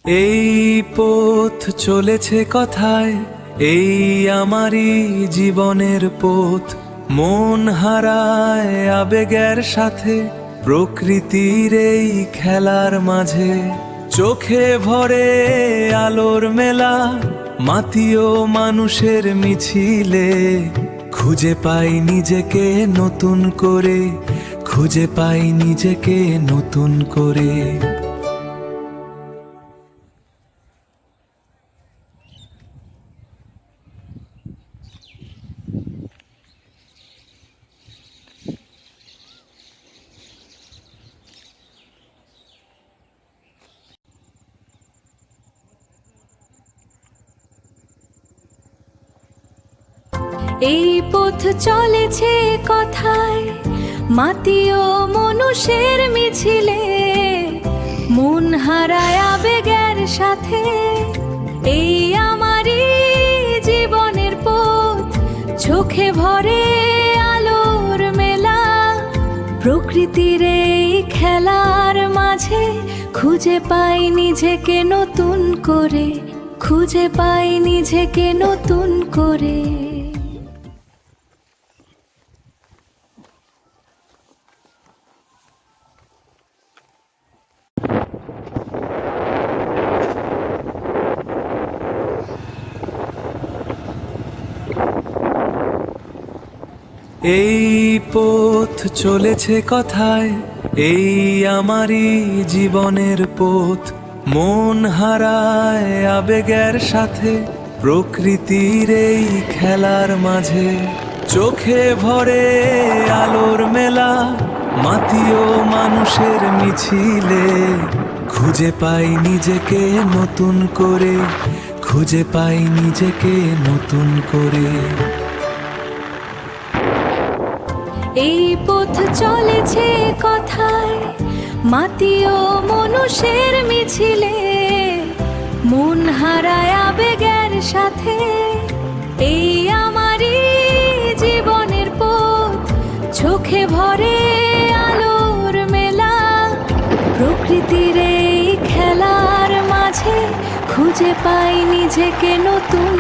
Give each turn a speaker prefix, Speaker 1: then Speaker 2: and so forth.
Speaker 1: এই পথ চলেছে কথায়, এই আমারই জীবনের পথ। মন হারায় আবেগের সাথে, প্রকৃতির এই খেলার মাঝে। চোখে ভরে আলোর মেলা, মাতিও মানুষের মিছিলে। খুঁজে পাই নিজেকে নতুন করে, খুঁজে পাই নিজেকে নতুন করে।
Speaker 2: এই পথ চলেছে কথায়, মাটি ও মানুষের মিছিলে। মন হারায় আবেগের সাথে, এই আমারই জীবনের পথ। চোখে ভরে আলোর মেলা, প্রকৃতির এই খেলার মাঝে। খুঁজে পাই নিজেকে নতুন করে, খুঁজে পাই নিজেকে নতুন করে।
Speaker 1: এই পথ চলেছে কথায়, এই আমারই জীবনের পথ। মন হারায় আবেগের সাথে, প্রকৃতির এই খেলার মাঝে। চোখে ভরে আলোর মেলা, মাতিও মানুষের মিছিলে। খুঁজে পাই নিজেকে নতুন করে, খুঁজে পাই নিজেকে নতুন করে।
Speaker 2: এই পথ চলেছে কথায়, মাটি ও মানুষের মিছিলে। মন হারায় আবেগের সাথে, এই আমারই জীবনের পথ। চোখে ভরে আলোর মেলা, প্রকৃতির এই খেলার মাঝে। খুঁজে পাই নিজেকে নতুন